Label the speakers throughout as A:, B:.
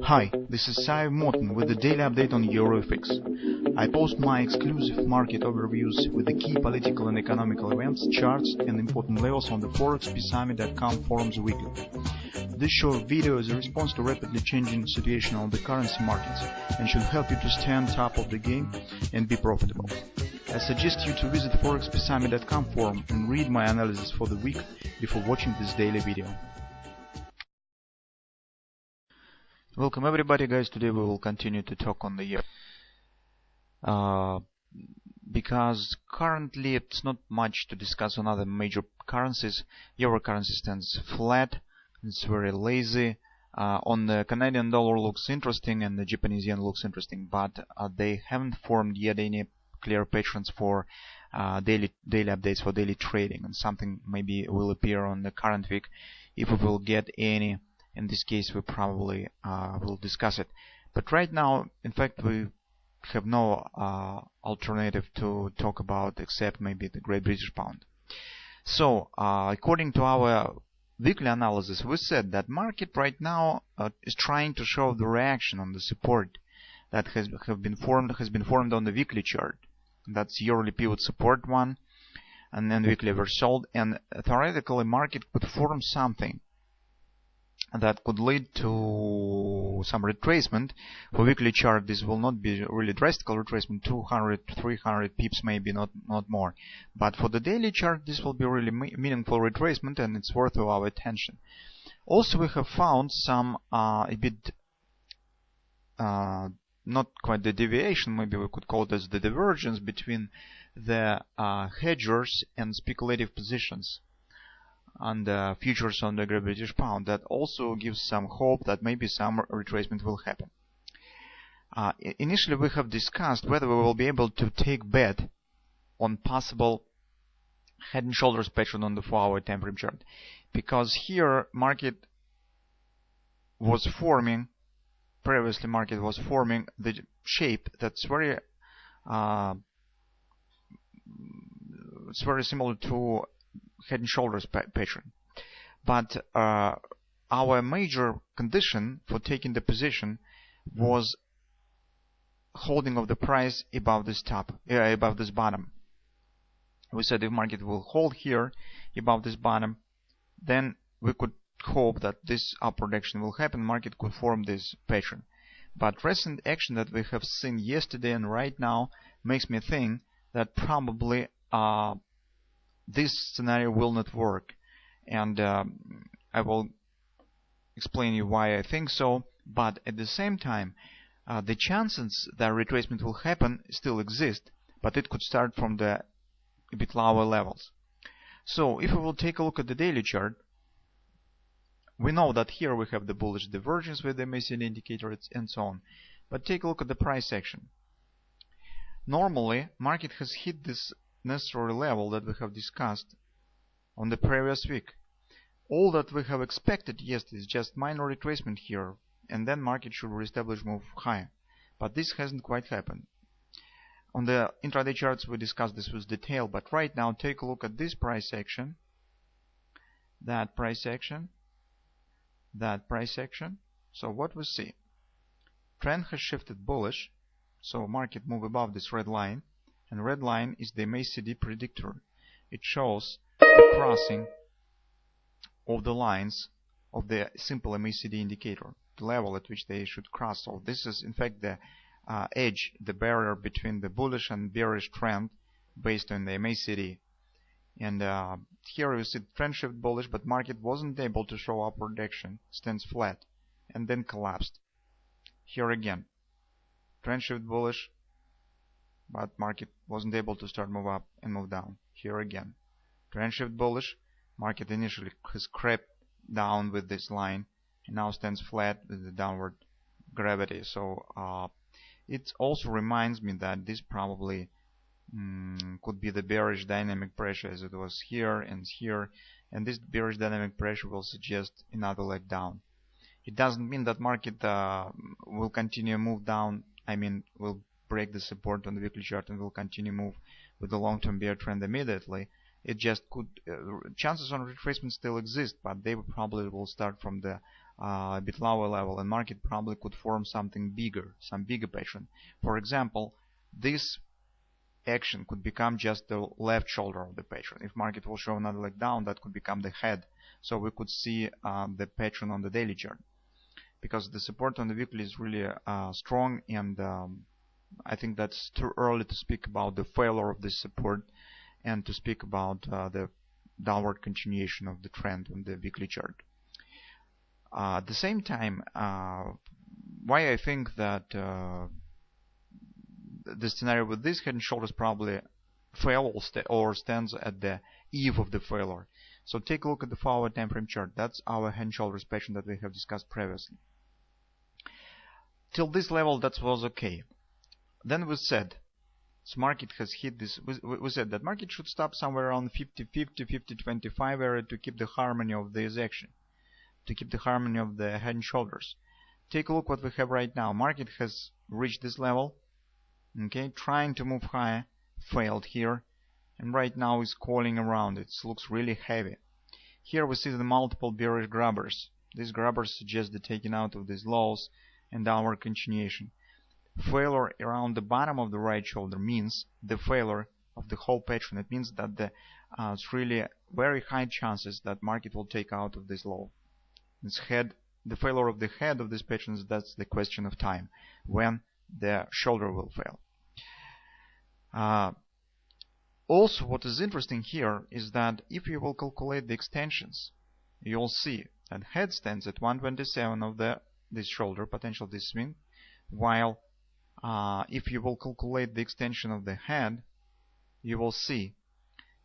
A: Hi, this is Sive Morten with the daily update on EuroFX. I post my exclusive market overviews with the key political and economical events, charts and important levels on the ForexPeaceArmy.com forums weekly. This short video is a response to rapidly changing situation on the currency markets and should help you to stay on top of the game and be profitable. I suggest you to visit ForexPeaceArmy.com forum and read my analysis for the week before watching this daily video. Welcome everybody, guys. Today we will continue to talk on the year. Because currently it's not much to discuss on other major currencies. Euro currency stands flat, it's very lazy. On the Canadian dollar looks interesting and the Japanese yen looks interesting, but they haven't formed yet any clear patterns for daily updates for daily trading, and something maybe will appear on the current week if we will get any. In this case, we probably will discuss it. But right now, in fact, we have no alternative to talk about except maybe the Great British Pound. So, according to our weekly analysis, we said that market right now is trying to show the reaction on the support that has been formed on the weekly chart. That's yearly pivot support one, and then weekly oversold, and theoretically, market could form something that could lead to some retracement. For weekly chart, this will not be really drastic retracement, 200, 300 pips maybe, not more. But for the daily chart, this will be really meaningful retracement, and it's worth of our attention. Also, we have found some a bit not quite the deviation, maybe we could call it as the divergence between the hedgers and speculative positions and futures on the Great British Pound. That also gives some hope that maybe some retracement will happen. Initially, we have discussed whether we will be able to take bet on possible head and shoulders pattern on the 4-hour time frame chart, because here market was forming previously. Market was forming the shape that's very it's very similar to head and shoulders pattern, but our major condition for taking the position was holding of the price above this top, above this bottom. We said if market will hold here above this bottom, then we could hope that this upward direction will happen. Market could form this pattern. But recent action that we have seen yesterday and right now makes me think that probably this scenario will not work, and I will explain you why I think so. But at the same time, the chances that retracement will happen still exist, but it could start from the a bit lower levels. So if we will take a look at the daily chart, we know that here we have the bullish divergence with the MACD indicator and so on. But take a look at the price action. Normally, market has hit this necessary level that we have discussed on the previous week. All that we have expected yesterday is just minor retracement here, and then market should reestablish move higher. But this hasn't quite happened. On the intraday charts we discussed this with detail, but right now take a look at this price action, that price action, that price action. So what we see, trend has shifted bullish, so market move above this red line, and red line is the MACD predictor. It shows the crossing of the lines of the simple MACD indicator, the level at which they should cross. So this is in fact the edge, the barrier between the bullish and bearish trend based on the MACD. And here you see trend shift bullish, but market wasn't able to show upward direction, stands flat, and then collapsed. Here again, trend shift bullish, but market wasn't able to start move up and move down. Here again, trend shift bullish, market initially has crept down with this line and now stands flat with the downward gravity. So it also reminds me that this probably could be the bearish dynamic pressure as it was here, and this bearish dynamic pressure will suggest another leg down. It doesn't mean that market will continue move down, I mean will break the support on the weekly chart and will continue move with the long-term bear trend immediately. It just could chances on retracement still exist, but they probably will start from the a bit lower level, and market probably could form something bigger, some bigger pattern. For example, this action could become just the left shoulder of the pattern. If market will show another leg down, that could become the head. So we could see the pattern on the daily chart, because the support on the weekly is really strong, and I think that's too early to speak about the failure of this support and to speak about the downward continuation of the trend on the weekly chart. At the same time, why I think that the scenario with this head and shoulders probably fail or stands at the eve of the failure. So take a look at the 4-hour time frame chart. That's our head and shoulders pattern that we have discussed previously. Till this level, that was okay. Then we said, so market has hit this. We said that market should stop somewhere around 50-50, 50-25 area to keep the harmony of this action, to keep the harmony of the head and shoulders. Take a look what we have right now. Market has reached this level, okay, trying to move higher, failed here, and right now is calling around. It looks really heavy. Here we see the multiple bearish grabbers. These grabbers suggest the taking out of these lows and downward continuation. Failure around the bottom of the right shoulder means the failure of the whole pattern. It means that it's really very high chances that market will take out of this low. This head, the failure of the head of this pattern, that's the question of time when the shoulder will fail. Also, what is interesting here is that if you will calculate the extensions, you'll see that head stands at 127 of this shoulder, potential this swing, while if you will calculate the extension of the head, you will see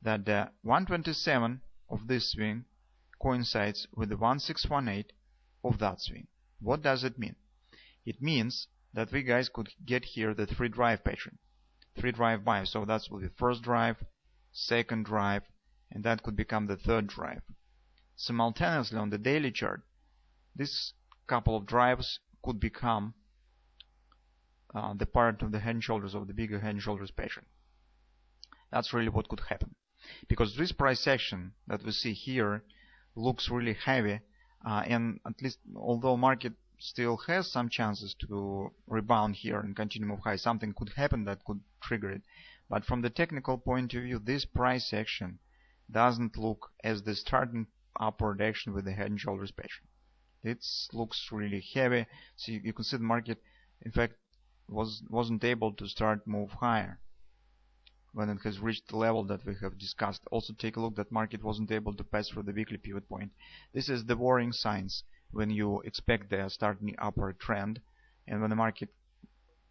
A: that the 127 of this swing coincides with the 1618 of that swing. What does it mean? It means that we guys could get here the 3 drive pattern, 3 drive buy. So that will be first drive, second drive, and that could become the third drive. Simultaneously on the daily chart, this couple of drives could become the part of the head and shoulders of the bigger head and shoulders pattern. That's really what could happen, because this price action that we see here looks really heavy, and at least although market still has some chances to rebound here and continue move high, something could happen that could trigger it. But from the technical point of view, this price action doesn't look as the starting upward action with the head and shoulders pattern. It looks really heavy. So you can see the market, in fact, wasn't able to start move higher when it has reached the level that we have discussed. Also take a look that market wasn't able to pass through the weekly pivot point. This is the worrying signs when you expect the starting upward trend, and when the market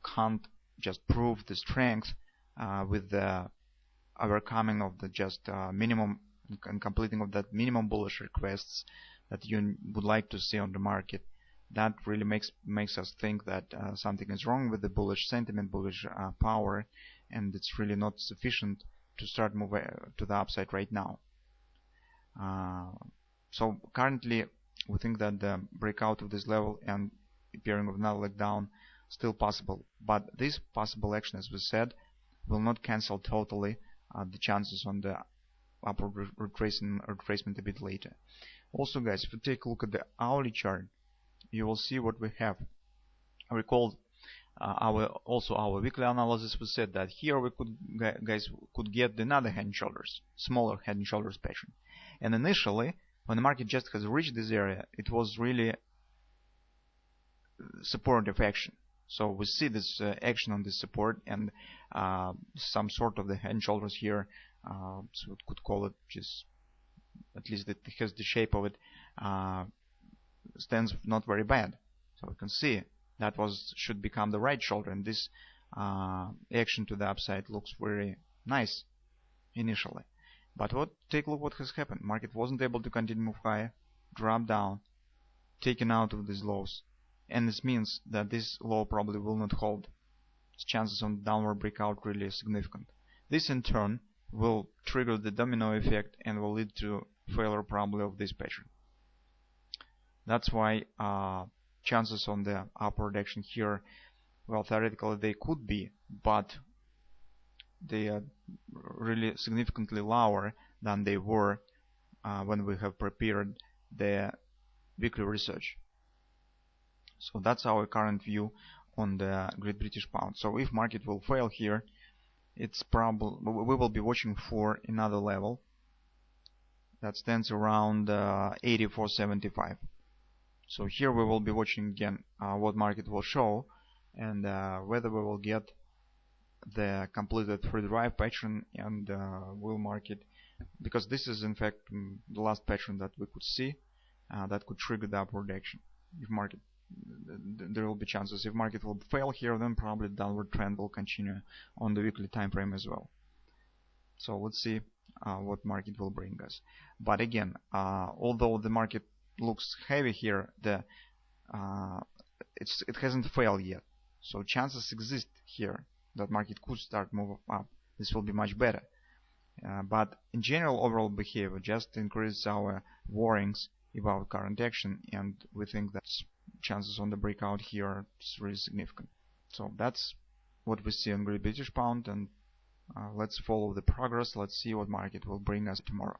A: can't just prove the strength with the overcoming of the just minimum and completing of that minimum bullish requests that you would like to see on the market. That really makes us think that something is wrong with the bullish sentiment, bullish power, and it's really not sufficient to start moving to the upside right now. So currently we think that the breakout of this level and appearing of another leg down still possible, but this possible action, as we said, will not cancel totally the chances on the upward retracement a bit later. Also guys, if you take a look at the hourly chart, you will see what we have. Recall our weekly analysis. We said that here we could get another head and shoulders, smaller head and shoulders pattern. And initially, when the market just has reached this area, it was really supportive action. So we see this action on this support and some sort of the head and shoulders here. So we could call it just, at least it has the shape of it. Stands not very bad. So we can see that should become the right shoulder, and this action to the upside looks very nice initially. But take a look what has happened. Market wasn't able to continue move higher, drop down, taken out of these lows, and this means that this low probably will not hold. Its chances on downward breakout really significant. This in turn will trigger the domino effect and will lead to failure probably of this pattern. That's why chances on the upward action here, well, theoretically they could be, but they are really significantly lower than they were when we have prepared the weekly research. So that's our current view on the Great British Pound. So if market will fail here, it's probably we will be watching for another level that stands around 84.75. So here we will be watching again what market will show, and whether we will get the completed free drive pattern and will market, because this is in fact the last pattern that we could see that could trigger the upward action. If market, there will be chances. If market will fail here, then probably the downward trend will continue on the weekly time frame as well. So let's see what market will bring us. But again, although the market looks heavy here, it hasn't failed yet. So chances exist here that market could start move up. This will be much better. But in general, overall behavior just increases our worries about current action, and we think that chances on the breakout here is really significant. So that's what we see on Great British Pound, and let's follow the progress. Let's see what market will bring us tomorrow.